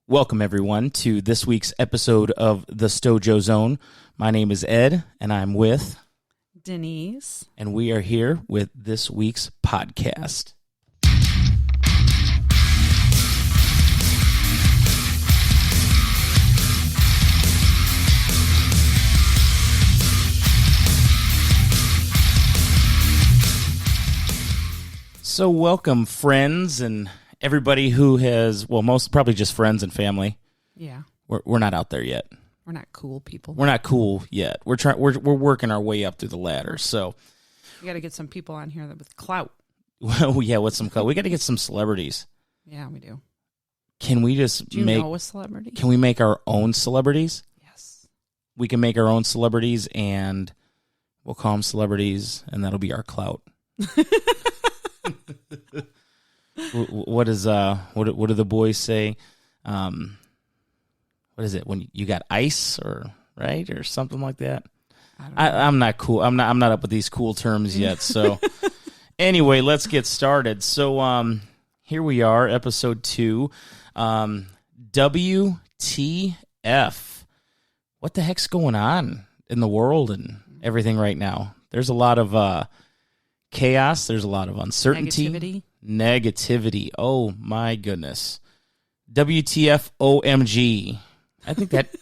Welcome, everyone, to this week's episode of the Stojo Zone. My name is Ed, and I'm with Denise. And we are here with this week's podcast. So welcome, friends, and everybody who has, well, most probably just friends and family. Yeah. We're not out there yet. We're not cool people. We're not cool yet. We're working our way up through the ladder. So we got to get some people on here that with clout. Well, yeah, with some clout. We got to get some celebrities. Yeah, we do. Can we just do you know a celebrity? Can we make our own celebrities? Yes. We can make our own celebrities, and we'll call them celebrities, and that'll be our clout. What do the boys say? What is it when you got ice or something like that? I'm not cool. I'm not up with these cool terms yet. So anyway, let's get started. So here we are, episode 2. WTF? What the heck's going on in the world and everything right now? There's a lot of chaos. There's a lot of uncertainty. Negativity. Oh, my goodness. WTFOMG. I think that...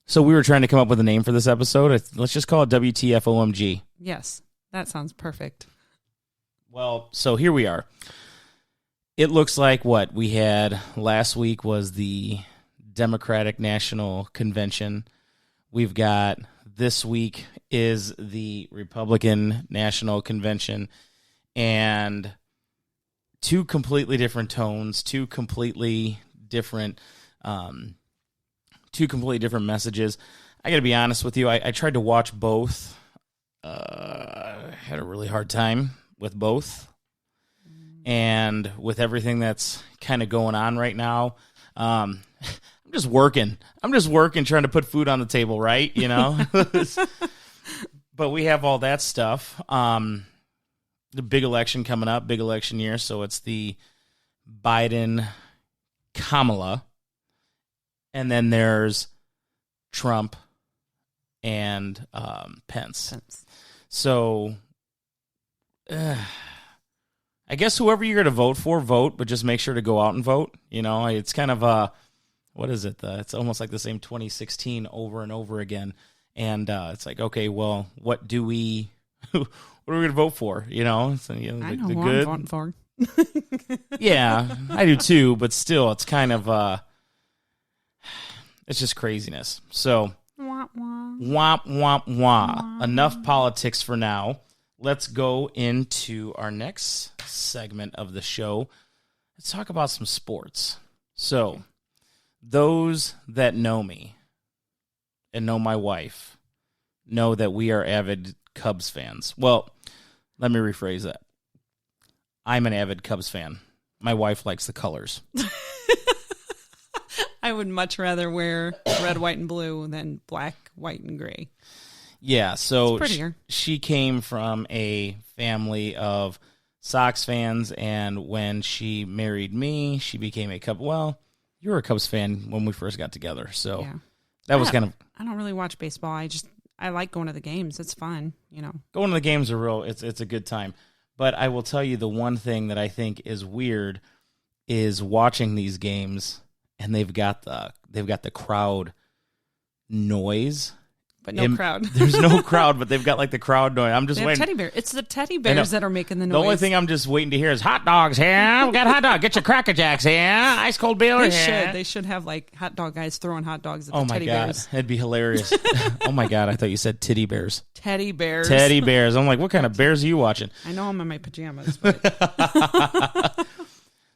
So we were trying to come up with a name for this episode. Let's just call it WTFOMG. Yes, that sounds perfect. Well, so here we are. It looks like what we had last week was the Democratic National Convention. We've got this week is the Republican National Convention. And... two completely different tones, two completely different messages. I got to be honest with you. I tried to watch both. Had a really hard time with both. And with everything that's kind of going on right now, I'm just working, trying to put food on the table, right? You know? But we have all that stuff. The big election coming up, big election year, so it's the Biden-Kamala, and then there's Trump and Pence. So, I guess whoever you're going to vote for, vote, but just make sure to go out and vote. You know, it's kind of, what is it? It's almost like the same 2016 over and over again, and it's like, okay, well, what do we... What are we going to vote for? You know, so, I know who I'm voting for. Yeah, I do too, but still, it's kind of, it's just craziness. So, womp, womp, womp. Enough politics for now. Let's go into our next segment of the show. Let's talk about some sports. So, those that know me and know my wife know that we are avid Cubs fans. Well, let me rephrase that. I'm an avid Cubs fan. My wife likes the colors. I would much rather wear red, white, and blue than black, white, and gray. Yeah, so it's prettier. She came from a family of Sox fans, and when she married me, she became a Cubs. Well, you were a Cubs fan when we first got together, so yeah. That was kind of... I don't really watch baseball. I like going to the games. It's fun, you know. Going to the games are it's a good time. But I will tell you the one thing that I think is weird is watching these games, and they've got the crowd noise. But no crowd. There's no crowd, but they've got like the crowd noise. I'm just waiting. Teddy bear. It's the teddy bears that are making the noise. The only thing I'm just waiting to hear is hot dogs here. We got hot dog. Get your Cracker Jacks here. Ice cold beer here. They should have like hot dog guys throwing hot dogs at the teddy bears. It'd be hilarious. Oh my God, I thought you said titty bears. Teddy bears. Teddy bears. I'm like, what kind of bears are you watching? I know I'm in my pajamas, but...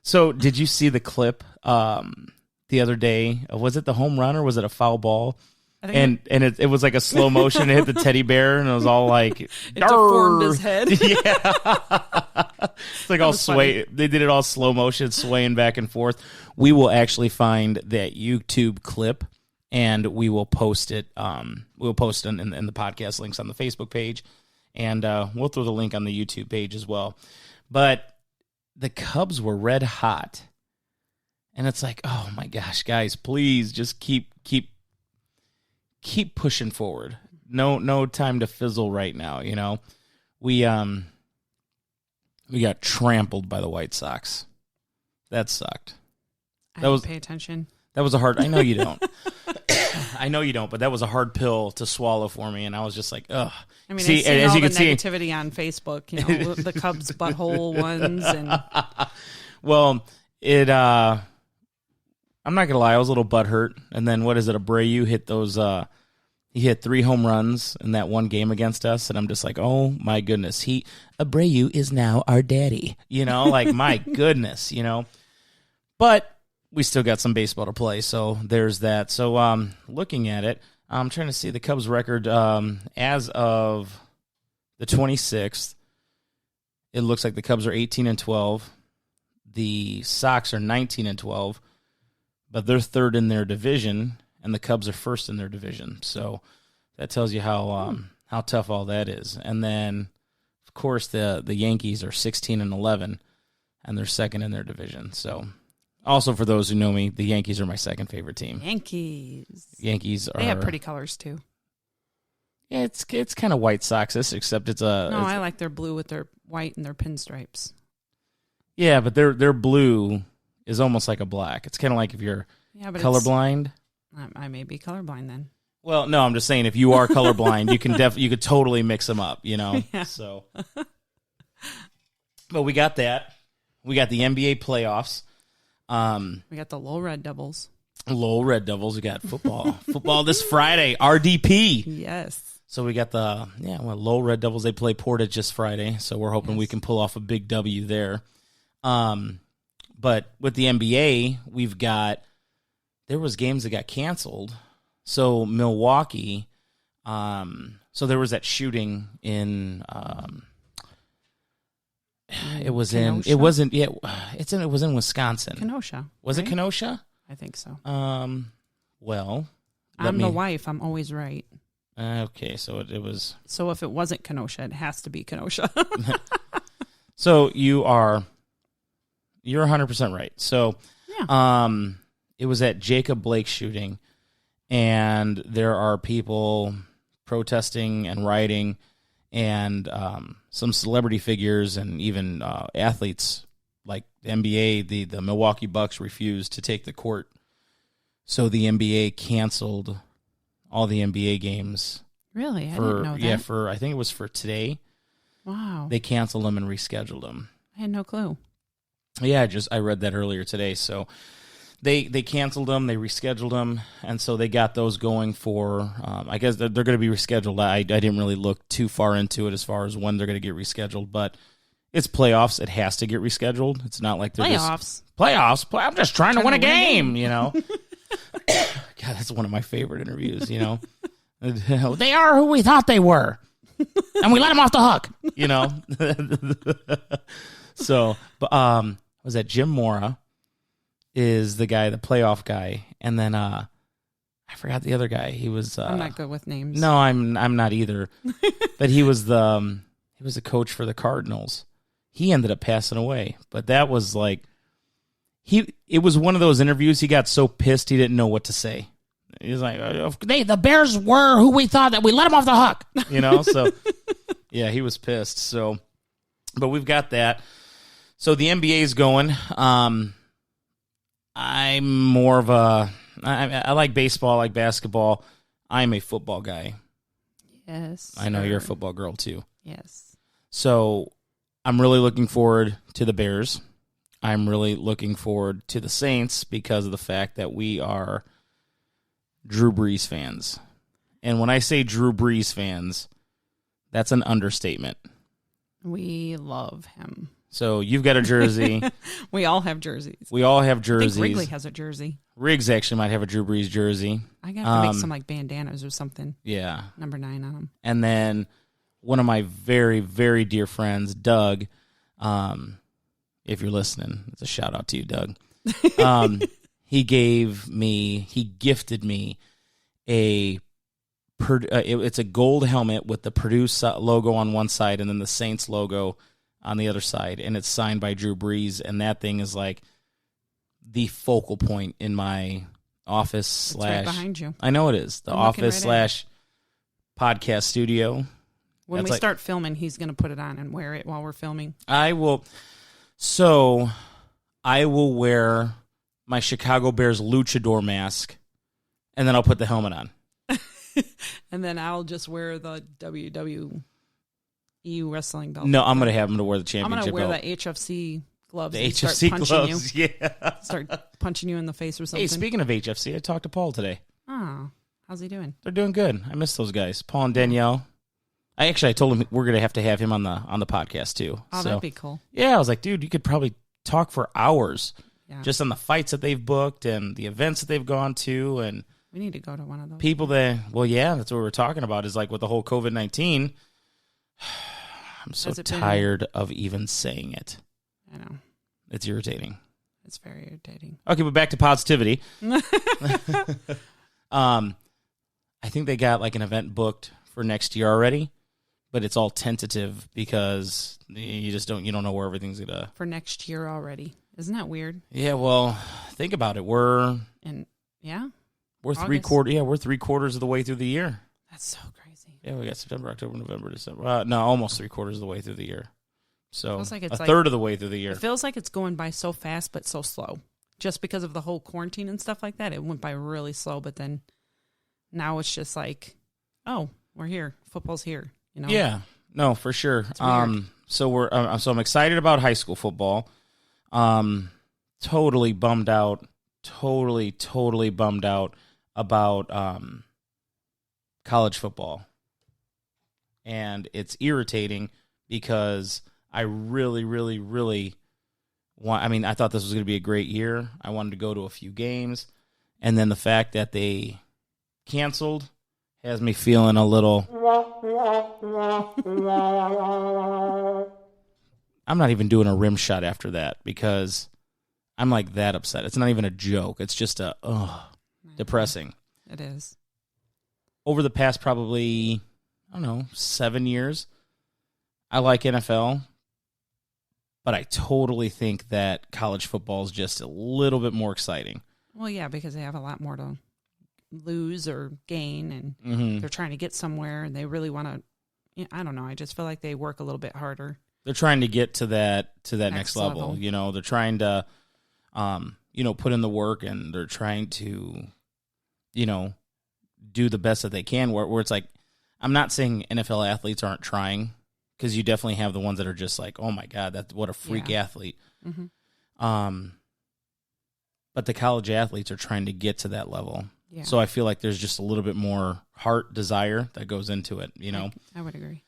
So, did you see the clip the other day? Was it the home run or was it a foul ball? And it was like a slow motion. It hit the teddy bear, and it was all like... It deformed his head. Yeah. It's like all sway. Funny. They did it all slow motion, swaying back and forth. We will actually find that YouTube clip, and we will post it. We'll post it in the podcast links on the Facebook page, and we'll throw the link on the YouTube page as well. But the Cubs were red hot, And it's like, oh my gosh, guys, please just keep pushing forward. No time to fizzle right now, you know. We got trampled by the White Sox. That sucked. I didn't pay attention. That was a hard. I know you don't. I know you don't, but that was a hard pill to swallow for me, and I was just like, ugh. I mean, see, as all you can see, negativity on Facebook, you know, the Cubs butthole ones, and well, it. I'm not gonna lie, I was a little butthurt, and then what is it? Abreu hit those. He hit 3 home runs in that one game against us, and I'm just like, oh my goodness, Abreu is now our daddy. You know, like my goodness, you know. But we still got some baseball to play, so there's that. So looking at it, I'm trying to see the Cubs record as of the 26th. It looks like the Cubs are 18-12. The Sox are 19-12, but they're third in their division, and the Cubs are first in their division. So that tells you how tough all that is. And then, of course, the Yankees are 16-11, and they're second in their division. So. Also, for those who know me, the Yankees are my second favorite team. Yankees are. They have pretty colors too. Yeah, it's kind of White Sox-ish, except it's a. No, I like their blue with their white and their pinstripes. Yeah, but their blue is almost like a black. It's kind of like if you're colorblind. I may be colorblind then. Well, no, I'm just saying if you are colorblind, you could totally mix them up, you know. Yeah. So, but we got that. We got the NBA playoffs. We got the Lowell Red Devils. Lowell Red Devils. We got football this Friday. RDP. Yes. So we got the Lowell Red Devils. They play Portage this Friday, so we're hoping we can pull off a big W there. But with the NBA, there was games that got canceled. So Milwaukee, so there was that shooting in. It was Kenosha? It wasn't. Yeah, it was in Wisconsin. Kenosha. Was it Kenosha? I think so. Well, I'm the wife. I'm always right. Okay, so it was. So if it wasn't Kenosha, it has to be Kenosha. So you're 100% right. So, yeah. It was at Jacob Blake shooting, and there are people protesting and rioting. And some celebrity figures and even athletes like the NBA, the Milwaukee Bucks refused to take the court. So the NBA canceled all the NBA games. Really? I didn't know that. Yeah, I think it was for today. Wow. They canceled them and rescheduled them. I had no clue. Yeah, I read that earlier today. So They canceled them, they rescheduled them, and so they got those going for, I guess they're going to be rescheduled. I didn't really look too far into it as far as when they're going to get rescheduled, but it's playoffs. It has to get rescheduled. It's not like they're playoffs. I'm just trying to win a game, you know. God, that's one of my favorite interviews, you know. They are who we thought they were, and we let them off the hook, you know. So, but was that Jim Mora? Is the guy, the playoff guy, and then I forgot the other guy. He was. I'm not good with names. No, I'm not either. But he was the coach for the Cardinals. He ended up passing away, but that was like it was one of those interviews. He got so pissed he didn't know what to say. He was like, the Bears were who we thought, that we let them off the hook, you know. So yeah, he was pissed. So, but we've got that. So the NBA is going. I'm more of I like baseball, I like basketball. I'm a football guy. Yes. I know you're a football girl too. Yes. So I'm really looking forward to the Bears. I'm really looking forward to the Saints because of the fact that we are Drew Brees fans. And when I say Drew Brees fans, that's an understatement. We love him. So you've got a jersey. We all have jerseys. I think Wrigley has a jersey. Riggs actually might have a Drew Brees jersey. I got to make some like bandanas or something. Yeah. Number 9 on them. And then one of my very, very dear friends, Doug, if you're listening, it's a shout out to you, Doug. He gifted me it's a gold helmet with the Purdue logo on one side and then the Saints logo on the other side, and it's signed by Drew Brees, and that thing is like the focal point in my office It's right behind you. I know it is. The office / podcast studio. When we start filming, he's going to put it on and wear it while we're filming. I will. So I will wear my Chicago Bears luchador mask, and then I'll put the helmet on. And then I'll just wear the WWE wrestling belt. No, I'm going to have him to wear the championship belt. I'm going to wear the HFC gloves. The HFC gloves, yeah. Start punching you in the face or something. Hey, speaking of HFC, I talked to Paul today. Oh, how's he doing? They're doing good. I miss those guys, Paul and Danielle. I told him we're going to have him on the podcast too. Oh, that'd be cool. Yeah, I was like, dude, you could probably talk for hours just on the fights that they've booked and the events that they've gone to, and we need to go to one of those. People that, well, yeah, that's what we were talking about. Is like with the whole COVID-19. I'm so tired of even saying it. I know. It's irritating. It's very irritating. Okay, but back to positivity. I think they got like an event booked for next year already, but it's all tentative because you don't know where everything's gonna. For next year already, isn't that weird? Yeah, well, think about it. We're We're 3/4 of the way through the year. That's so crazy. Yeah, we got September, October, November, December. No, almost 3/4 of the way through the year. So feels like it's a third of the way through the year. It feels like it's going by so fast, but so slow. Just because of the whole quarantine and stuff like that, it went by really slow. But then now it's just like, oh, we're here. Football's here. You know? Yeah. No, for sure. So I'm excited about high school football. Totally bummed out. Totally bummed out about college football. And it's irritating because I really want. I mean, I thought this was going to be a great year. I wanted to go to a few games, and then the fact that they canceled has me feeling a little. I'm not even doing a rim shot after that because I'm like that upset. It's not even a joke. It's just depressing. It is. Over the past probably, 7 years, I like NFL, but I totally think that college football is just a little bit more exciting. Well, yeah, because they have a lot more to lose or gain, and they're trying to get somewhere, and they really want to. I don't know. I just feel like they work a little bit harder. They're trying to get to that next level. They're trying to, put in the work, and they're trying to, do the best that they can. Where it's like, I'm not saying NFL athletes aren't trying, because you definitely have the ones that are just like, oh my God, what a freak athlete. Mm-hmm. But the college athletes are trying to get to that level. Yeah. So I feel like there's just a little bit more heart, desire that goes into it, I would agree.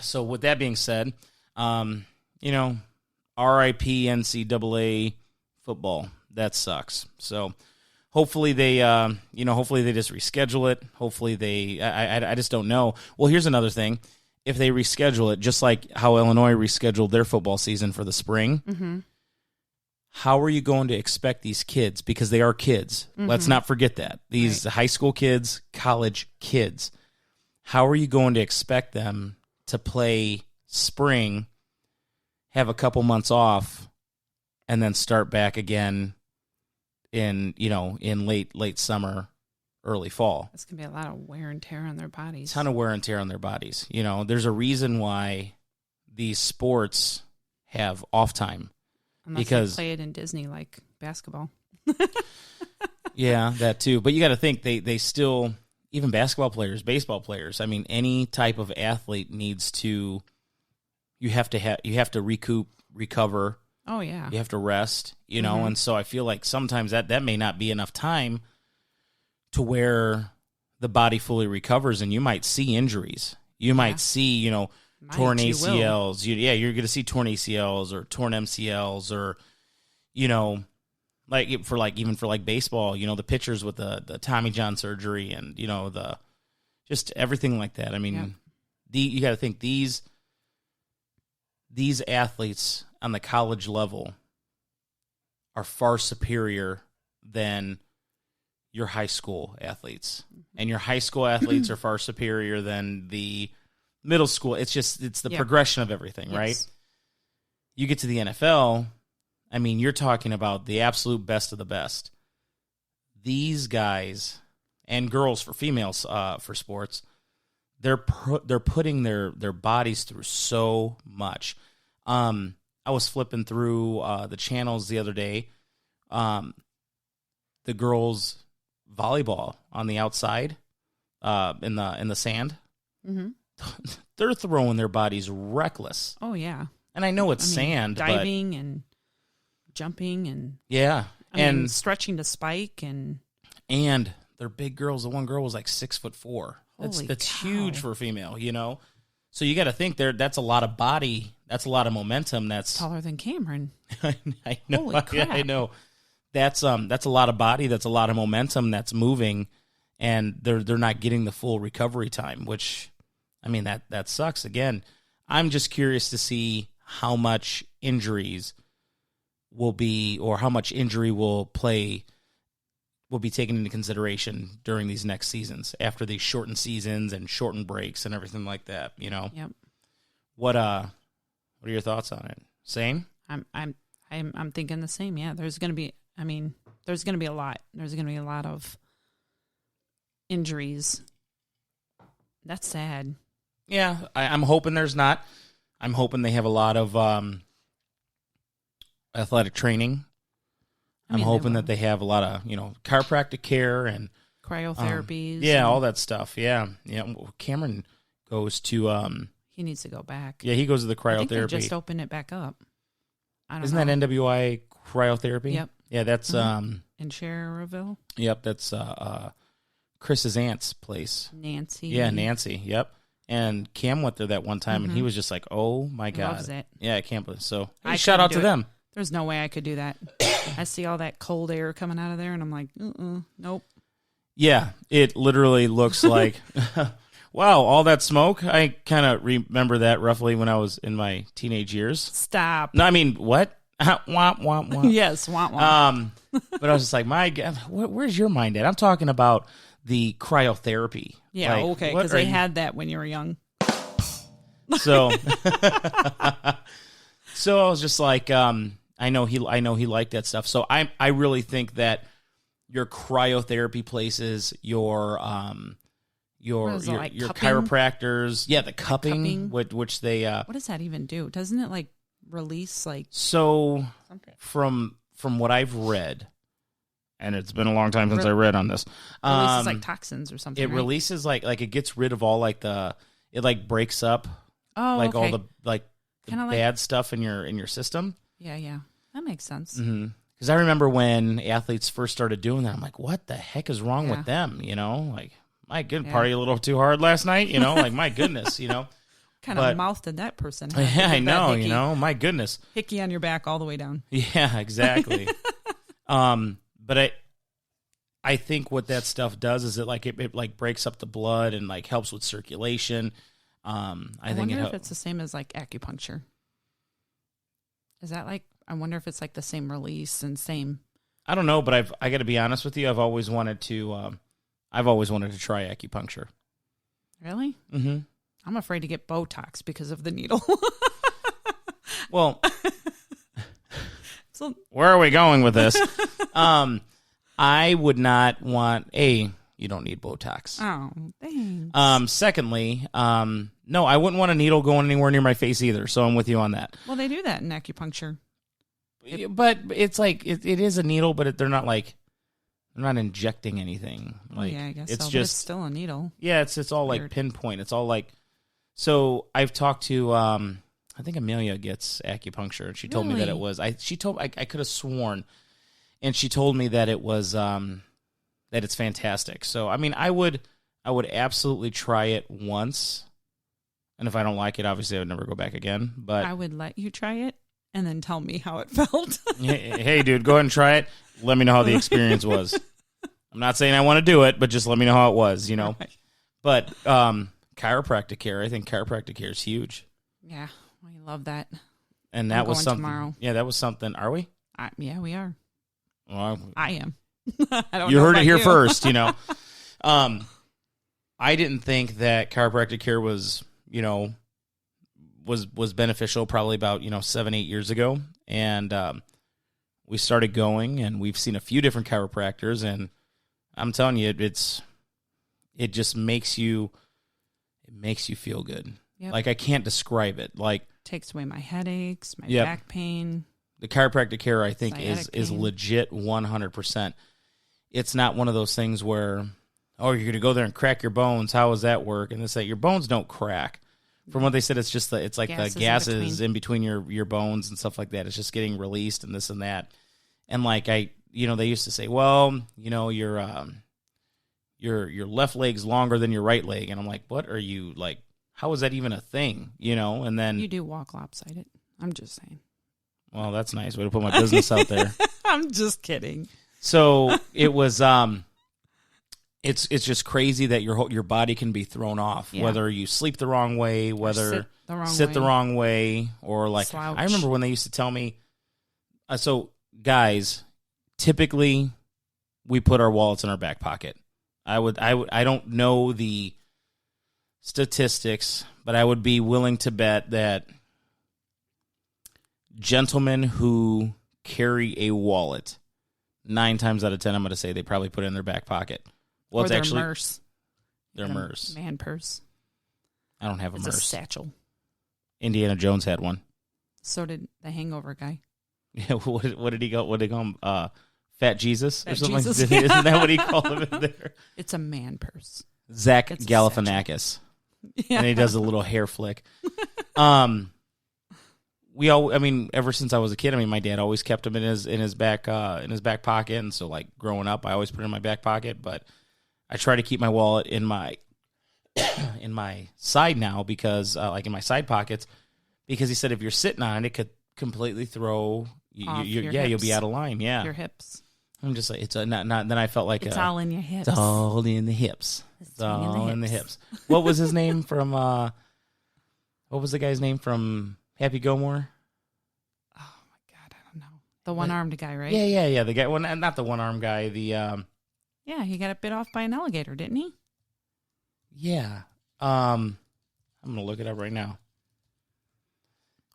So with that being said, RIP NCAA football. That sucks. So hopefully they just reschedule it. Hopefully I just don't know. Well, here's another thing. If they reschedule it, just like how Illinois rescheduled their football season for the spring, how are you going to expect these kids? Because they are kids. Let's not forget that. These high school kids, college kids. How are you going to expect them to play spring, have a couple months off, and then start back again in late summer, early fall? It's going to be a lot of wear and tear on their bodies. A ton of wear and tear on their bodies. There's a reason why these sports have off time. Unless they play it in Disney like basketball. Yeah, that too. But you got to think they still, even basketball players, baseball players. I mean, any type of athlete needs to. You have to recoup, recover. Oh yeah. You have to rest. And so I feel like sometimes that may not be enough time to where the body fully recovers, and you might see injuries. You might see, torn ACLs. You're going to see torn ACLs or torn MCLs, or, even for baseball, the pitchers with the Tommy John surgery and, the just everything like that. I mean, you got to think these athletes on the college level are far superior than your high school athletes, and your high school athletes are far superior than the middle school. It's the progression of everything, right? You get to the NFL. I mean, you're talking about the absolute best of the best. These guys and girls for females for sports, they're putting their bodies through so much. I was flipping through the channels the other day. The girls volleyball on the outside in the sand. Mm-hmm. They're throwing their bodies reckless. Oh yeah. And I know it's sand, diving and jumping and and stretching to spike and they're big girls. The one girl was like 6'4". That's cow. huge for a female, you know. So you got to think that's a lot of body. That's a lot of momentum. That's taller than Cameron. I know. Holy crap. I know. That's a lot of body. That's a lot of momentum. That's moving, and they're not getting the full recovery time. Which, I mean, that sucks. Again, I'm just curious to see how much injuries will be, or how much injury will be taken into consideration during these next seasons after these shortened seasons and shortened breaks and everything like that. You know. Yep. What are your thoughts on it? Same. I'm thinking the same. Yeah. There's going to be a lot. There's going to be a lot of injuries. That's sad. Yeah, I'm hoping there's not. I'm hoping they have a lot of athletic training. I'm hoping that they have a lot of, chiropractic care and cryotherapies. All that stuff. Yeah. Cameron goes to. He needs to go back. Yeah, he goes to the cryotherapy. I think they just opened it back up. Isn't that NWI cryotherapy? Yep. Yeah, that's in Cherville. Yep, that's Chris's aunt's place. Nancy. Yeah, Nancy. Yep. And Cam went there that one time, and he was just like, "Oh my god!" Loves it. Yeah, I can't believe. So shout out to them. There's no way I could do that. I see all that cold air coming out of there, and I'm like, nope. Yeah, it literally looks like, wow, all that smoke. I kind of remember that roughly when I was in my teenage years. Stop. No, I mean, what? Womp, womp, womp. Yes, womp, womp. But I was just like, my God, where's your mind at? I'm talking about the cryotherapy. Yeah, like, okay, because they had that when you were young. So, so I was just like, I know he liked that stuff. So I really think that your cryotherapy places, your chiropractors, the cupping. Which they what does that even do? Doesn't it like release like so something? From what I've read, and it's been a long time since I read on this. Releases like toxins or something. It releases like it gets rid of all like it like breaks up all the bad stuff in your system. Yeah, that makes sense. Mm-hmm. Because I remember when athletes first started doing that, I'm like, what the heck is wrong with them? Like, my good party a little too hard last night. Like, my goodness, Kind of mouth did that person have? Yeah, I know. My goodness, hickey on your back all the way down. Yeah, exactly. But I think what that stuff does is it breaks up the blood and like helps with circulation. I think wonder if it's the same as like acupuncture. Is that like? I wonder if it's like the same release and same. I don't know, but I got to be honest with you. I've always wanted to try acupuncture. Really? Mm-hmm. I'm afraid to get Botox because of the needle. Well, where are we going with this? I would not want you don't need Botox. Oh, thanks. Secondly, no, I wouldn't want a needle going anywhere near my face either. So I'm with you on that. Well, they do that in acupuncture. But it's like it is a needle, but they're not injecting anything. Like, yeah, I guess it's so. just But it's still a needle. Yeah, it's all Weird. like pinpoint. It's all like. So I've talked to I think Amelia gets acupuncture, and she told me that it was. I could have sworn, and she told me that it was that it's fantastic. So I mean, I would absolutely try it once, and if I don't like it, obviously I would never go back again. But I would let you try it and then tell me how it felt. Hey, dude, go ahead and try it. Let me know how the experience was. I'm not saying I want to do it, but just let me know how it was. Right. But chiropractic care, I think chiropractic care is huge. Yeah, we love that. And that was something. Tomorrow. Yeah, that was something. Are we? Yeah, we are. Well, I am. I don't you know heard it here you. first. I didn't think that chiropractic care was beneficial probably about 7-8 years ago, and we started going, and we've seen a few different chiropractors, and I'm telling you, it just makes you feel good. Yep. Like, I can't describe it. Like, takes away my headaches, my Yep. back pain. the chiropractic care, I think, Sciatic is pain. legit 100%. It's not one of those things where, oh, you're going to go there and crack your bones. How does that work? And it's that your bones don't crack. From what they said, it's just it's like the gases in between your bones and stuff like that. It's just getting released and this and that. And like they used to say, well, your left leg's longer than your right leg, and I'm like, what are you like? How is that even a thing? And then You do walk lopsided. I'm just saying. Well, that's nice way to put my business out there. I'm just kidding. So it was it's just crazy that your body can be thrown off, whether you sleep the wrong way, whether sit the wrong way, or like Slouch. I remember when they used to tell me. So guys, typically we put our wallets in our back pocket. I don't know the statistics, but I would be willing to bet that gentlemen who carry a wallet, 9 times out of 10, I'm going to say they probably put it in their back pocket. Well, or it's their actually purse. their purse. Man purse. I don't have a It's purse. a satchel. Indiana Jones had one. So did the Hangover guy. Yeah, what did he go? What did he call him? Fat Jesus or Fat something Jesus, like that? Isn't that what he called him in there? It's a man purse. Zach It's a Galifianakis. Yeah. And he does a little hair flick. Ever since I was a kid, my dad always kept him in his back pocket, and so like growing up, I always put it in my back pocket. But I try to keep my wallet in my side now because like in my side pockets, because he said if you're sitting on it, it could completely throw you'll be out of line. Yeah, your hips. I'm just like it's not. Then I felt like It's all in your hips. It's all in the hips. It's all in the hips. What was his name from? What was the guy's name from Happy Gilmore? Oh my God, I don't know. The one-armed guy, right? Yeah. The guy, well, not the one-armed guy. The Yeah, he got bit off by an alligator, didn't he? yeah. I'm gonna look it up right now.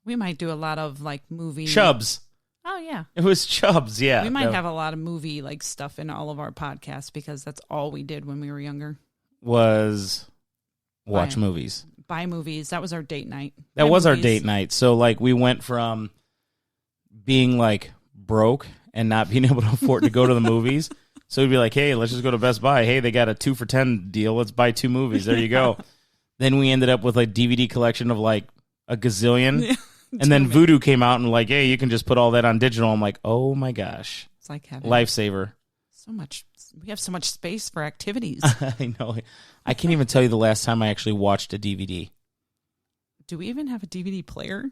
We might do a lot of like movie Chubbs. Oh yeah. It was Chubbs. Yeah. We might have a lot of movie like stuff in all of our podcasts because that's all we did when we were younger. Was watch movies. Buy movies. That was our date night. That was our date night. So like we went from being like broke and not being able to afford to go to the movies. So we'd be like, hey, let's just go to Best Buy. Hey, they got a 2 for $10 deal. Let's buy 2 movies. There you go. Then we ended up with a DVD collection of like a gazillion. Yeah. And then Vudu came out and like, hey, you can just put all that on digital. I'm like, oh my gosh. It's like heaven. Lifesaver. So much. We have so much space for activities. I know. I can't even tell you the last time I actually watched a DVD. Do we even have a DVD player?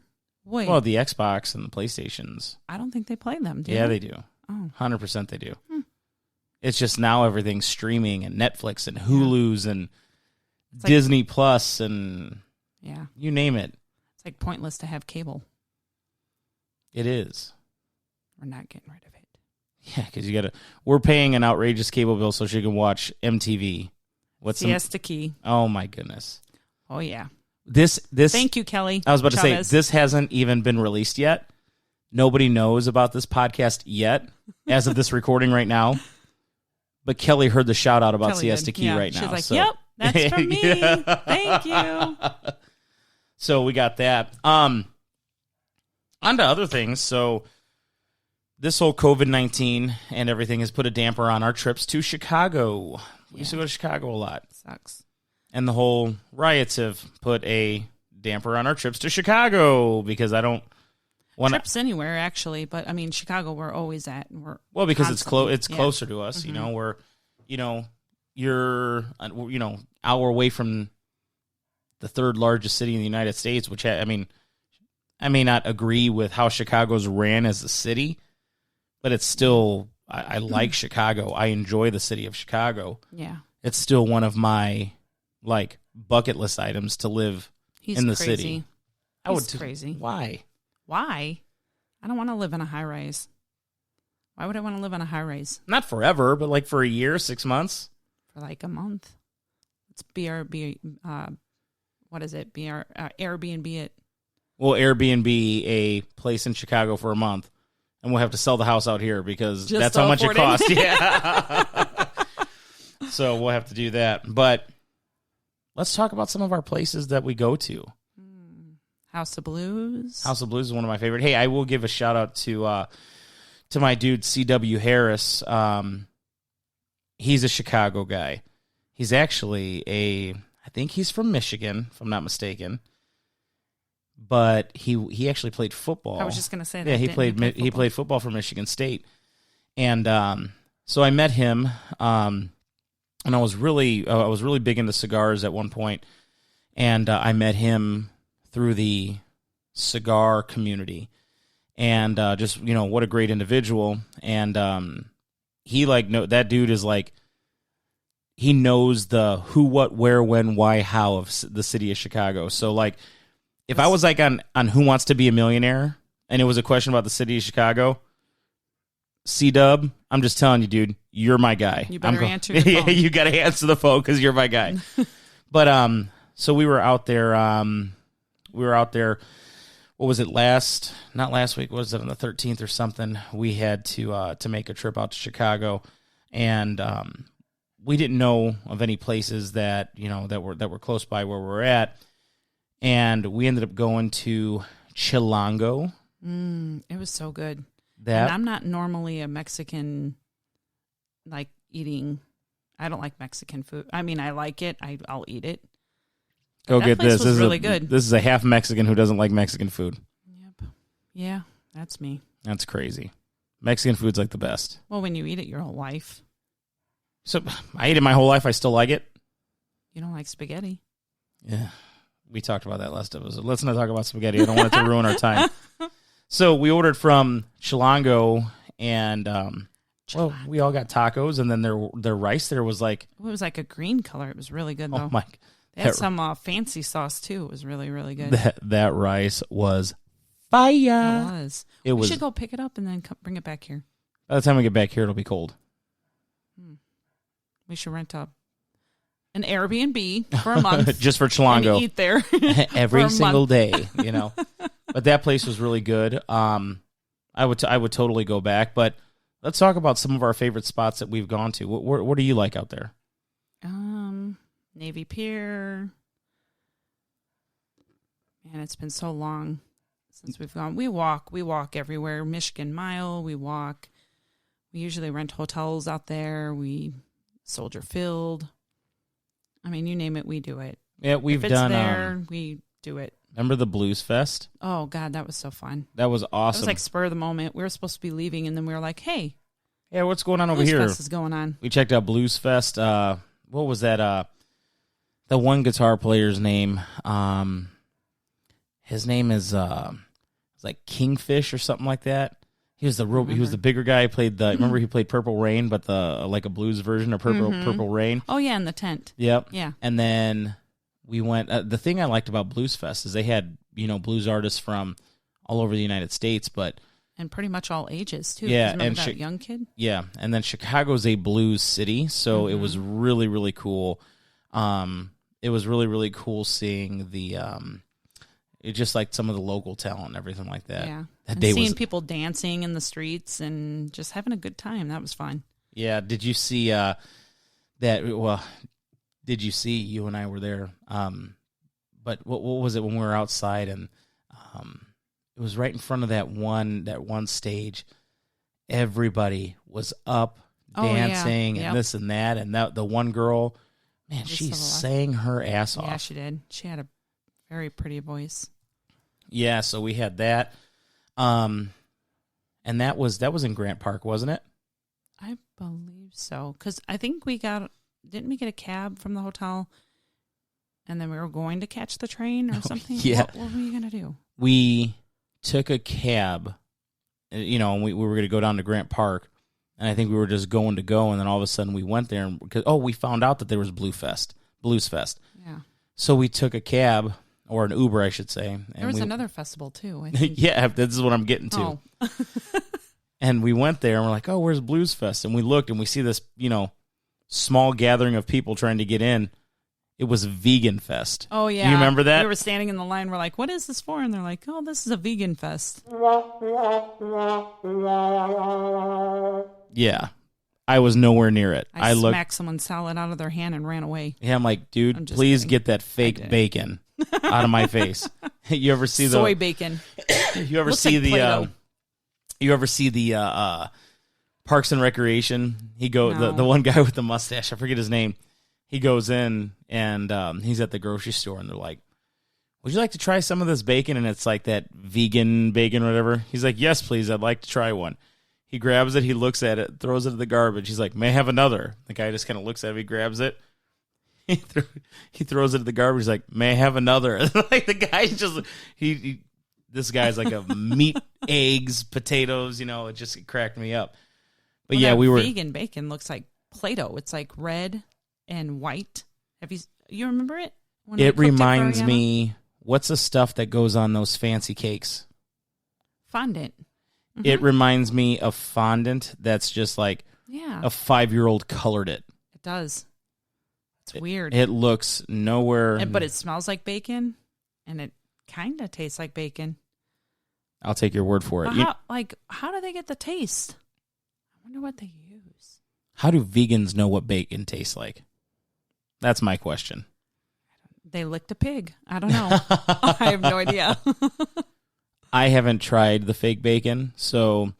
Wait. Well, the Xbox and the PlayStations. I don't think they play them. Do Yeah, they? they do. Oh. 100% they do. It's just now everything's streaming and Netflix and Hulu's and It's Disney Plus and Yeah. you name it. It's like pointless to have cable. It is. We're not getting rid of it. Yeah, because we're paying an outrageous cable bill so she can watch MTV. Siesta Key. Oh my goodness. Oh yeah. This. Thank you, Kelly. I was about to Chavez. say this hasn't even been released yet. Nobody knows about this podcast yet, as of this recording right now. But Kelly heard the shout out about Kelly Siesta did. Key Yeah. right now. She's like, so. yep, that's from me. Thank you. So we got that. On to other things. So this whole COVID-19 and everything has put a damper on our trips to Chicago. We used to go to Chicago a lot. Sucks. And the whole riots have put a damper on our trips to Chicago because I don't want trips anywhere actually, but I mean Chicago we're always at. Well, because it's constantly- it's closer to us. You know, we're you're hour away from the third largest city in the United States, which I may not agree with how Chicago's ran as a city, but it's still I like Chicago. I enjoy the city of Chicago. Yeah. It's still one of my like bucket list items to live in the crazy. city. He's crazy. Why? Why? I don't want to live in a high rise. Why would I want to live in a high rise? Not forever, but like for a year, 6 months. For like a month. It's BRB. What is it? Airbnb it. Well, Airbnb a place in Chicago for a month, and we'll have to sell the house out here because Just that's how much it costs. it. Yeah. So we'll have to do that. But let's talk about some of our places that we go to. House of Blues. House of Blues is one of my favorite. Hey, I will give a shout out to my dude C.W. Harris. He's a Chicago guy. He's actually I think he's from Michigan, if I'm not mistaken. But he actually played football. I was just going to say that. Yeah, he played football for Michigan State. And so I met him, and I was really big into cigars at one point, and I met him through the cigar community, and just what a great individual. And that dude is like, he knows the who, what, where, when, why, how of the city of Chicago. So like, if I was like on Who Wants to Be a Millionaire, and it was a question about the city of Chicago, C-Dub, I'm just telling you, dude, you're my guy. You better answer your phone. Yeah, you got to answer the phone because you're my guy. But so we were out there. What was it? Not last week. What was it, on the 13th or something? We had to make a trip out to Chicago, and we didn't know of any places that were close by where we're at, and we ended up going to Chilango. It was so good. And I'm not normally a Mexican, like, eating. I don't like Mexican food. I mean, I like it. I'll eat it. Go get this. This is really good. This is a half Mexican who doesn't like Mexican food. Yep. Yeah, that's me. That's crazy. Mexican food's like the best. Well, when you eat it your whole life. So I ate it my whole life. I still like it. You don't like spaghetti. Yeah. We talked about that last episode. Let's not talk about spaghetti. I don't want it to ruin our time. So we ordered from Chilango, and we all got tacos, and then their rice there was like... It was like a green color. It was really good, though. Oh, my... They had some fancy sauce, too. It was really, really good. That rice was fire. We should go pick it up and then bring it back here. By the time we get back here, it'll be cold. We should rent an Airbnb for a month. Just for Chilango. And eat there. Every single day, But that place was really good. I would totally go back. But let's talk about some of our favorite spots that we've gone to. What do you like out there? Navy Pier. Man, it's been so long since we've gone. We walk everywhere. Michigan Mile, we walk. We usually rent hotels out there. Soldier Field. I mean, you name it, we do it. Yeah, we've done. There, we do it. Remember the Blues Fest? Oh God, that was so fun. That was awesome. It was like spur of the moment. We were supposed to be leaving, and then we were like, "Hey, yeah, what's going on over Blues here?" Fest is going on. We checked out Blues Fest. What was that? The one guitar player's name. His name is it's like Kingfish or something like that. He was the bigger guy. He played remember he played Purple Rain, but like a blues version of Purple Rain. Oh yeah, in the tent. Yep. Yeah. And then we went. The thing I liked about Blues Fest is they had blues artists from all over the United States, and pretty much all ages too. Yeah, and that young kid. Yeah, and then Chicago's a blues city, so it was really, really cool. It was really, really cool seeing it just like some of the local talent and everything like that. Yeah, and seeing people dancing in the streets and just having a good time. That was fun. Yeah. Did you see that? Well, did you see? You and I were there. But what was it when we were outside and it was right in front of that one stage. Everybody was up dancing and this and that, and the one girl, man, she sang her ass off. Yeah, she did. She had a very pretty voice. Yeah, so we had that. And that was in Grant Park, wasn't it? I believe so. Because I think didn't we get a cab from the hotel? And then we were going to catch the train or something? Yeah. What were you going to do? We took a cab, and we were going to go down to Grant Park. And I think we were just going to go. And then all of a sudden we went there because we found out that there was Blues Fest. Yeah. So we took a cab, or an Uber, I should say. And there was another festival too, I think. Yeah, this is what I'm getting to. Oh. And we went there and we're like, where's Blues Fest? And we looked and we see this, small gathering of people trying to get in. It was Vegan Fest. Oh, yeah. Do you remember that? We were standing in the line. We're like, what is this for? And they're like, oh, this is a vegan fest. Yeah. I was nowhere near it. I smacked someone's salad out of their hand and ran away. Yeah, I'm like, dude, please get that fake bacon out of my face. You ever see soy bacon? You ever see the Parks and Recreation? The one guy with the mustache, I forget his name. He goes in and he's at the grocery store and they're like, would you like to try some of this bacon? And it's like that vegan bacon or whatever. He's like, yes, please. I'd like to try one. He grabs it. He looks at it, throws it in the garbage. He's like, may I have another? The guy just kind of looks at it. He grabs it. He throws it in the garbage. He's like, may I have another? Like the guy's just, this guy's like a meat, eggs, potatoes, it just cracked me up. But vegan bacon looks like Play-Doh. It's like red and white. You remember it? It reminds me, what's the stuff that goes on those fancy cakes? Fondant. Mm-hmm. It reminds me of fondant that's just like a 5-year-old colored it. It does. It's weird. It looks nowhere. But it smells like bacon, and it kind of tastes like bacon. I'll take your word for it. How do they get the taste? I wonder what they use. How do vegans know what bacon tastes like? That's my question. They licked a pig. I don't know. I have no idea. I haven't tried the fake bacon, so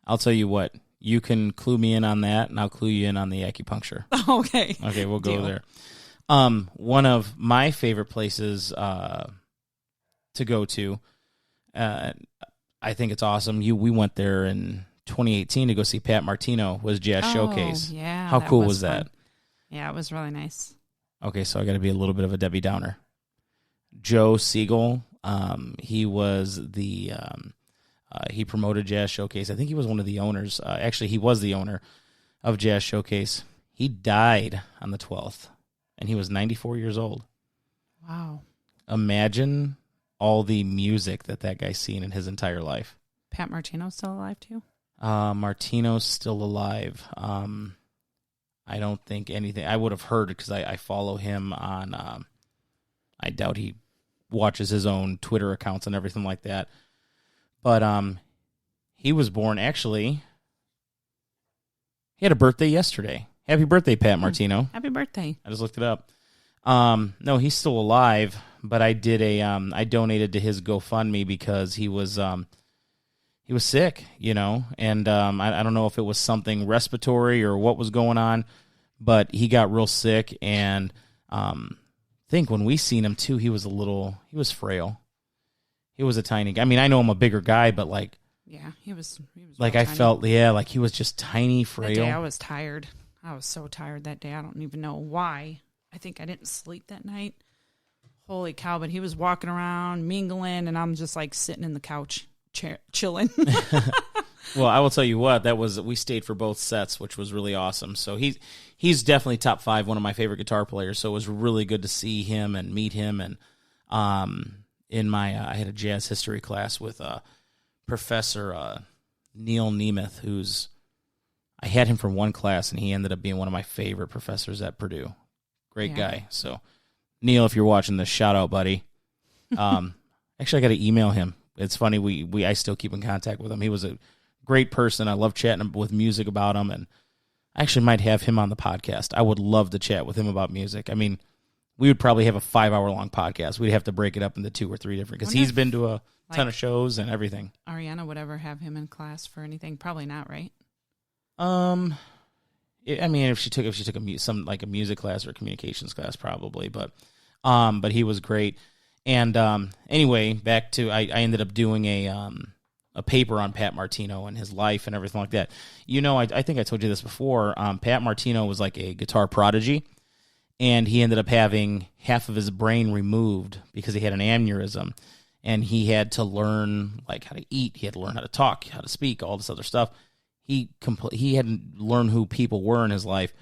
I'll tell you what. You can clue me in on that, and I'll clue you in on the acupuncture. Okay. Okay, we'll go there. One of my favorite places to go to, I think it's awesome. We went there in 2018 to go see Pat Martino was Jazz Showcase. Yeah. How cool was that? Yeah, it was really nice. Okay, so I got to be a little bit of a Debbie Downer. Joe Siegel, he was he promoted Jazz Showcase. I think he was one of the owners. Actually, he was the owner of Jazz Showcase. He died on the 12th, and he was 94 years old. Wow. Imagine all the music that guy's seen in his entire life. Pat Martino's still alive, too? Martino's still alive. I don't think anything. I would have heard it because I follow him on. I doubt he watches his own Twitter accounts and everything like that. But he was born actually. He had a birthday yesterday. Happy birthday, Pat Martino! Happy birthday! I just looked it up. No, he's still alive. But I did I donated to his GoFundMe because he was sick, and I don't know if it was something respiratory or what was going on, but he got real sick, and I think when we seen him too, he was frail. He was a tiny guy. I mean, I know I'm a bigger guy, but he was like I tiny. felt, like he was just tiny, frail. That day I was tired. I was so tired that day. I don't even know why. I think I didn't sleep that night. Holy cow, but he was walking around, mingling, and I'm just like sitting in the couch. Chilling. Well, I will tell you what, we stayed for both sets, which was really awesome. So he's definitely top 5, one of my favorite guitar players. So it was really good to see him and meet him. And in my I had a jazz history class with Professor Neil Nemeth, I had him for one class, and he ended up being one of my favorite professors at Purdue. Great guy. So Neil, if you're watching this, shout out, buddy. Actually, I got to email him. It's funny, I still keep in contact with him. He was a great person. I love chatting with music about him, and I actually might have him on the podcast. I would love to chat with him about music. I mean, we would probably have a 5-hour-long podcast. We'd have to break it up into 2 or 3 different, because he's been to a ton of shows and everything. Ariana would ever have him in class for anything? Probably not, right? I mean, if she took a music class or a communications class, probably. But he was great. And anyway, back to I ended up doing a paper on Pat Martino and his life and everything like that. I think I told you this before. Pat Martino was like a guitar prodigy, and he ended up having half of his brain removed because he had an aneurysm, and he had to learn how to eat. He had to learn how to talk, how to speak, all this other stuff. He hadn't learned who people were in his life,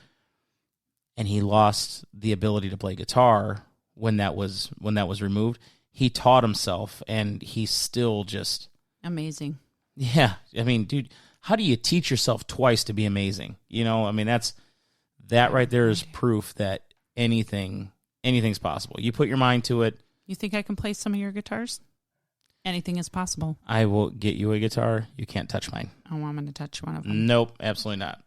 and he lost the ability to play guitar. When that was removed, he taught himself, and he's still just amazing. Yeah, I mean, dude, how do you teach yourself twice to be amazing? I mean, that right there is proof that anything anything's possible. You put your mind to it. You think I can play some of your guitars? Anything is possible. I will get you a guitar. You can't touch mine. Oh, I'm going to touch one of them. Nope, absolutely not.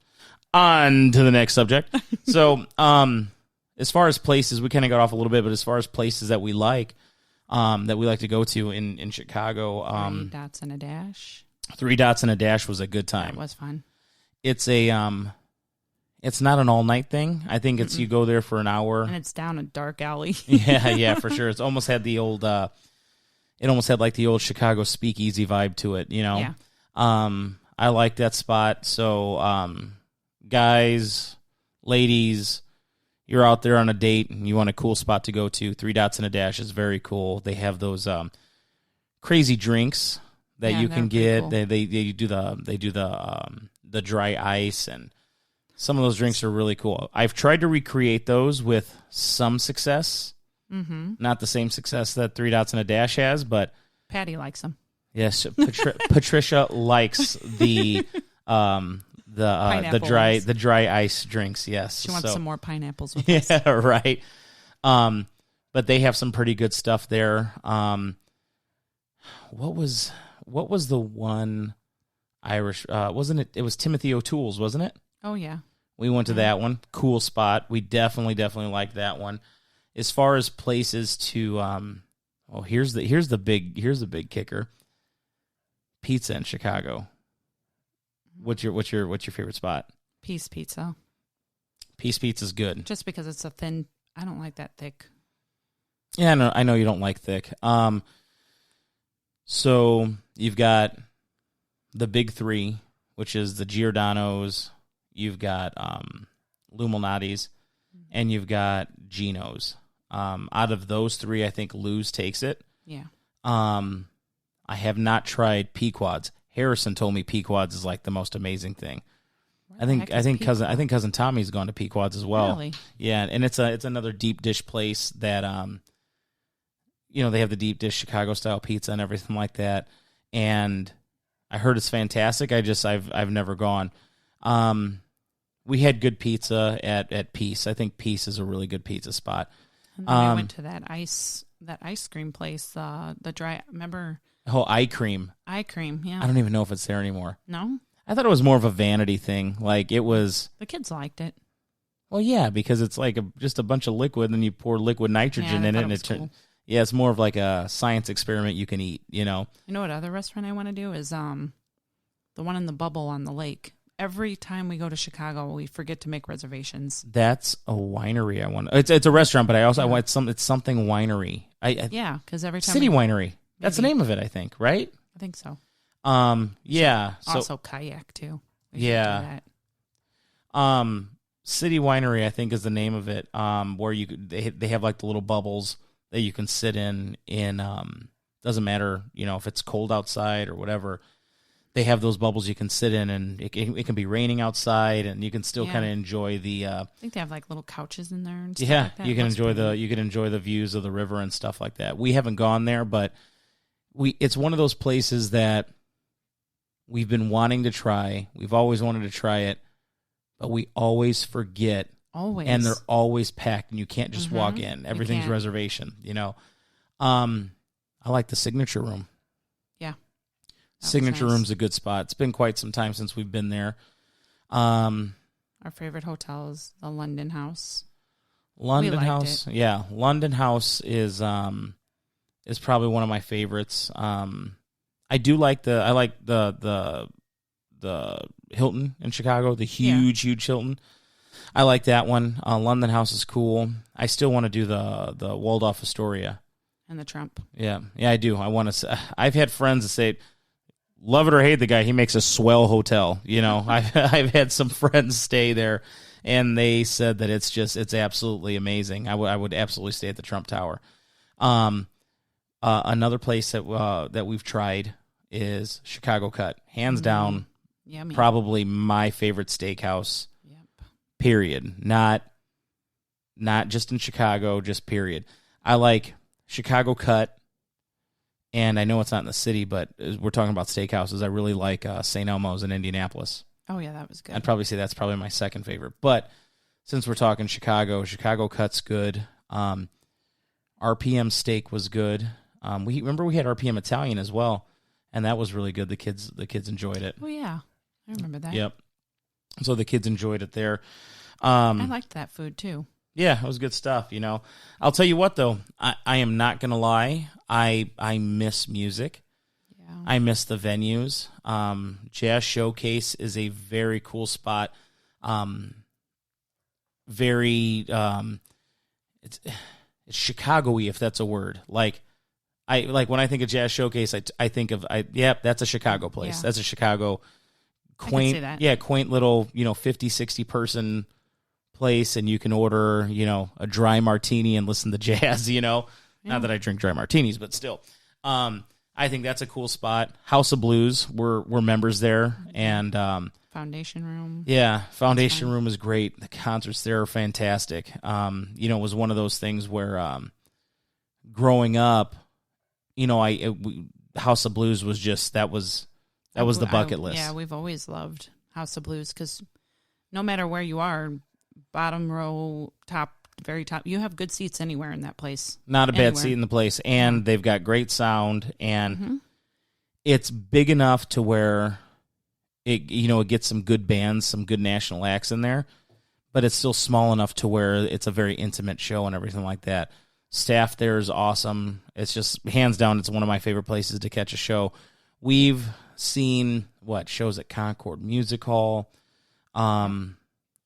On to the next subject. So, as far as places, we kind of got off a little bit, but as far as places that we like to go to in Chicago, 3 Dots and a Dash. 3 Dots and a Dash was a good time. That was fun. It's it's not an all night thing. I think it's you go there for an hour, and it's down a dark alley. yeah, for sure. It's almost had the old, it almost had like the old Chicago speakeasy vibe to it, you know. Yeah. I like that spot. So, guys, ladies, you're out there on a date and you want a cool spot to go to, 3 Dots and a Dash is very cool. They have those crazy drinks that you can get. Cool. They do the dry ice, and some of those drinks are really cool. I've tried to recreate those with some success. Mm-hmm. Not the same success that 3 Dots and a Dash has, but Patty likes them. Yes, Patricia likes the dry ice drinks. Yes, she wants some more pineapples with us. Yeah, right. But they have some pretty good stuff there. What was the one Irish? Wasn't it? It was Timothy O'Toole's, wasn't it? Oh yeah. We went to that one. Cool spot. We definitely liked that one. As far as places to, here's the big kicker. Pizza in Chicago. What's your favorite spot? Peace Pizza. Peace Pizza's good. Just because it's a thin. I don't like that thick. Yeah, I know you don't like thick. So you've got the big three, which is the Giordano's. You've got Lou Malnati's, and you've got Gino's. Out of those three, I think Lou's takes it. Yeah. I have not tried Pequod's. Harrison told me Pequod's is like the most amazing thing. I think cousin Tommy's gone to Pequod's as well. Really? Yeah, and it's another deep dish place that they have the deep dish Chicago style pizza and everything like that. And I heard it's fantastic. I've never gone. We had good pizza at Peace. I think Peace is a really good pizza spot. And then we went to that ice cream place, the dry. Remember? Oh, Eye Cream. Eye Cream, yeah. I don't even know if it's there anymore. No? I thought it was more of a vanity thing. Like, it was... The kids liked it. Well, yeah, because it's like just a bunch of liquid, and then you pour liquid nitrogen in it. And cool. Yeah, it's more of like a science experiment you can eat, you know? You know what other restaurant I want to do is the one in the bubble on the lake. Every time we go to Chicago, we forget to make reservations. That's a winery I want. It's a restaurant, but I want it's something winery. Yeah, because every time City Winery. That's the name of it, I think, right? I think so. Yeah. Also kayak too. Yeah. City Winery, I think, is the name of it. Where they have like the little bubbles that you can sit in. Doesn't matter, if it's cold outside or whatever. They have those bubbles you can sit in, and it can be raining outside, and you can still kind of enjoy the. I think they have like little couches in there and stuff like that. You can enjoy the views of the river and stuff like that. We haven't gone there, but it's one of those places that we've been wanting to try. We've always wanted to try it, but we always forget. Always, and they're always packed, and you can't just walk in. Everything's reservation. I like the Signature Room. Yeah. Signature Room's a good spot. It's been quite some time since we've been there. Our favorite hotel is the London House. London House, yeah. London House is probably one of my favorites. I like the Hilton in Chicago, the huge Hilton. I like that one. London House is cool. I still want to do the Waldorf Astoria and the Trump. Yeah, I do. I want to. I've had friends that say, love it or hate the guy, he makes a swell hotel. I've had some friends stay there, and they said that it's absolutely amazing. I would absolutely stay at the Trump Tower. Another place that we've tried is Chicago Cut, hands down. Yummy. Probably my favorite steakhouse. Yep. Period. Not just in Chicago, just period. I like Chicago Cut. And I know it's not in the city, but we're talking about steakhouses. I really like St. Elmo's in Indianapolis. Oh, yeah, that was good. I'd probably say that's probably my second favorite. But since we're talking Chicago Cut's good. RPM steak was good. We had RPM Italian as well, and that was really good. The kids enjoyed it. Oh yeah, I remember that. Yep. So the kids enjoyed it there. I liked that food too. Yeah, it was good stuff. I'll tell you what though, I am not gonna lie. I miss music. Yeah. I miss the venues. Jazz Showcase is a very cool spot. It's Chicago-y, if that's a word. Like when I think of Jazz Showcase, I think of that's a Chicago place. Yeah. That's a Chicago quaint, I can see that. Quaint little 50, 60 person place, and you can order a dry martini and listen to jazz. Not that I drink dry martinis, but still. I think that's a cool spot. House of Blues, we're members there, and Foundation Room. Yeah, Foundation Room is great. The concerts there are fantastic. It was one of those things where growing up, House of Blues was just that was the bucket list. Yeah, we've always loved House of Blues because no matter where you are, bottom row, top, very top, you have good seats anywhere in that place. Not a bad seat in the place, and they've got great sound, and it's big enough to where it gets some good bands, some good national acts in there, but it's still small enough to where it's a very intimate show and everything like that. Staff there is awesome. It's just hands down, it's one of my favorite places to catch a show. We've seen shows at Concord Music Hall.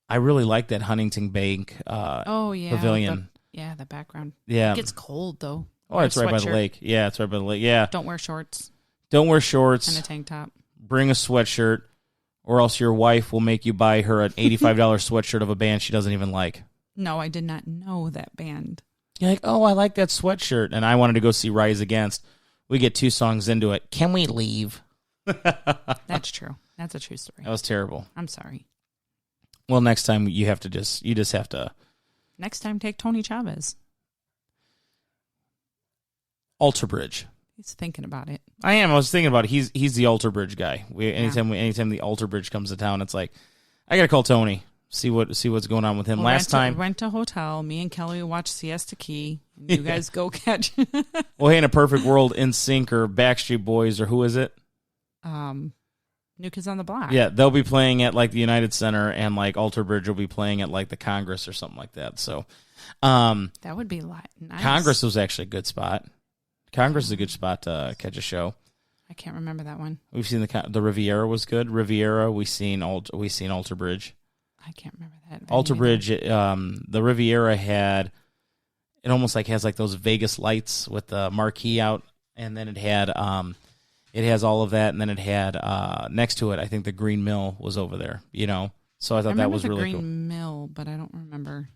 I really like that Huntington Bank pavilion. The background. Yeah. It gets cold, though. Oh, it's right by the lake. Yeah, it's right by the lake. Yeah. Don't wear shorts. Don't wear shorts. And a tank top. Bring a sweatshirt, or else your wife will make you buy her an $85 sweatshirt of a band she doesn't even like. No, I did not know that band. You're like, oh, I like that sweatshirt. And I wanted to go see Rise Against. We get 2 songs into it. Can we leave? That's true. That's a true story. That was terrible. I'm sorry. Well, next time you just have to. Next time, take Tony Chavez. Alter Bridge. He's thinking about it. I am. I was thinking about it. He's the Alter Bridge guy. Anytime the Alter Bridge comes to town, it's like I gotta call Tony, see what's going on with him. Last time, rent a hotel. Me and Kelly watch Siesta Key. And you guys go catch. Well, hey, in a perfect world, NSYNC or Backstreet Boys or who is it? New Kids on the Block. Yeah, they'll be playing at the United Center, and Alter Bridge will be playing at the Congress or something like that. So, that would be nice. Congress was actually a good spot. Congress is a good spot to catch a show. I can't remember that one. We've seen the Riviera was good. Riviera, we seen Alter Bridge. I can't remember that. Alter Bridge, the Riviera had it almost has those Vegas lights with the marquee out, and then it had it has all of that, and then it had next to it, I think the Green Mill was over there. So I thought that was really cool. Green Mill, but I don't remember.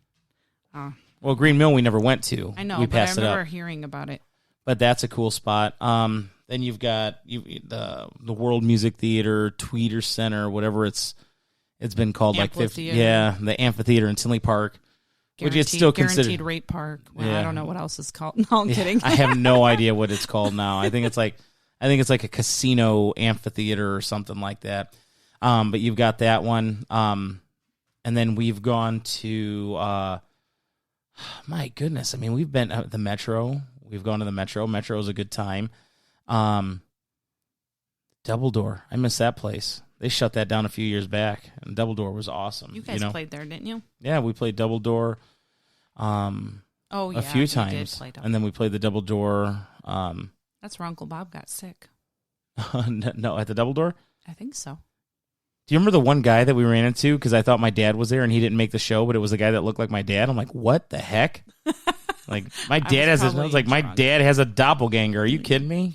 Well, Green Mill we never went to. I know, we but I passed it remember up. hearing about it. But that's a cool spot. Then you've got the World Music Theater, Tweeter Center, whatever it's been called, the amphitheater in Tinley Park, which is still considered guaranteed rate park. Well, I don't know what else it's called. No, I'm kidding. I have no idea what it's called now. I think it's like a casino amphitheater or something like that. But you've got that one. And then we've gone to my goodness. I mean, we've been at the Metro. We've gone to the Metro. Metro is a good time. Double Door. I miss that place. They shut that down a few years back, and Double Door was awesome. You guys played there, didn't you? Yeah, we played Double Door a few times. And then we played the Double Door. That's where Uncle Bob got sick. No, at the Double Door? I think so. Do you remember the one guy that we ran into? Because I thought my dad was there, and he didn't make the show, but it was a guy that looked like my dad. I'm like, what the heck? My dad has a doppelganger. Are you kidding me?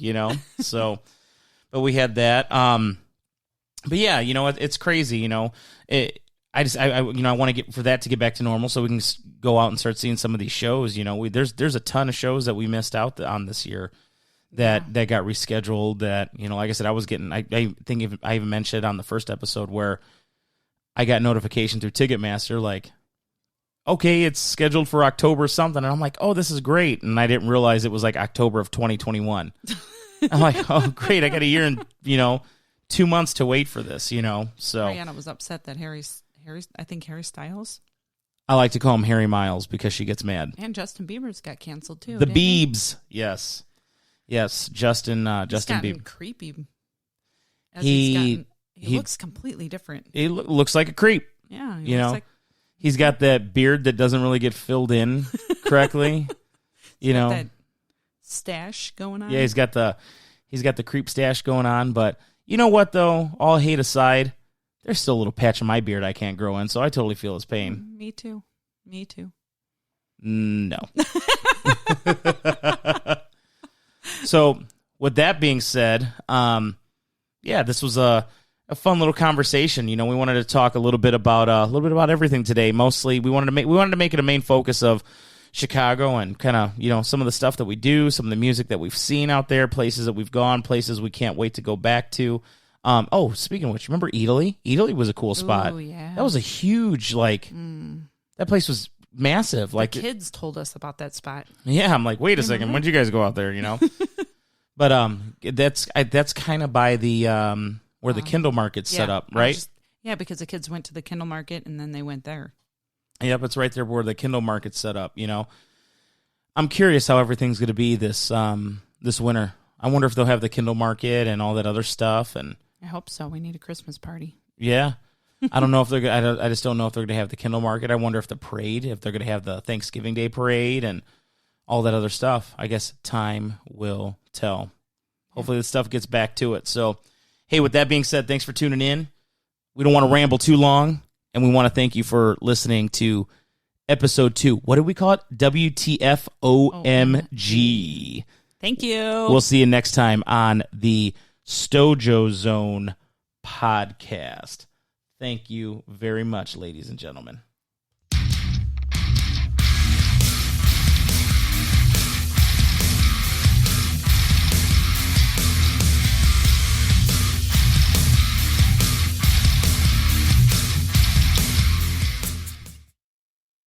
So, but we had that. But yeah, it's crazy. I want to get for that to get back to normal, so we can go out and start seeing some of these shows. There's a ton of shows that we missed out on this year that got rescheduled. That like I said, I think I even mentioned it on the first episode where I got notification through Ticketmaster like, okay, it's scheduled for October something. And I'm like, oh, this is great. And I didn't realize it was October of 2021. I'm like, oh, great. I got a year and, 2 months to wait for this, So Brianna was upset that Harry Styles I like to call him Harry Miles because she gets mad. And Justin Bieber's got canceled too. The Biebs, yes, Justin Bieber. Creepy. He looks completely different. He looks like a creep. Yeah, he's got that beard that doesn't really get filled in correctly. That stash going on. Yeah, he's got the creep stash going on. But you know what though? All hate aside, there's still a little patch of my beard I can't grow in, so I totally feel his pain. Me too. No. So with that being said, this was a fun little conversation. We wanted to talk a little bit about everything today. Mostly, we wanted to make it a main focus of Chicago and kind of some of the stuff that we do, some of the music that we've seen out there, places that we've gone, places we can't wait to go back to. Speaking of which, remember Italy? Italy was a cool spot. Oh yeah, that was a huge that place was massive. The kids told us about that spot. Yeah, I'm like, wait a second, when did you guys go out there? But that's kind of by the where the Kindle Market's set up, right? Because the kids went to the Kindle Market and then they went there. Yep, it's right there where the Kindle Market's set up. I'm curious how everything's going to be this winter. I wonder if they'll have the Kindle Market and all that other stuff. And I hope so. We need a Christmas party. Yeah. I don't know if they're. I just don't know if they're going to have the Kindle Market. I wonder if the parade, if they're going to have the Thanksgiving Day parade and all that other stuff. I guess time will tell. Hopefully, this stuff gets back to it. So, hey, with that being said, thanks for tuning in. We don't want to ramble too long, and we want to thank you for listening to episode 2. What did we call it? WTFOMG. Thank you. We'll see you next time on the Stojo Zone podcast. Thank you very much, ladies and gentlemen.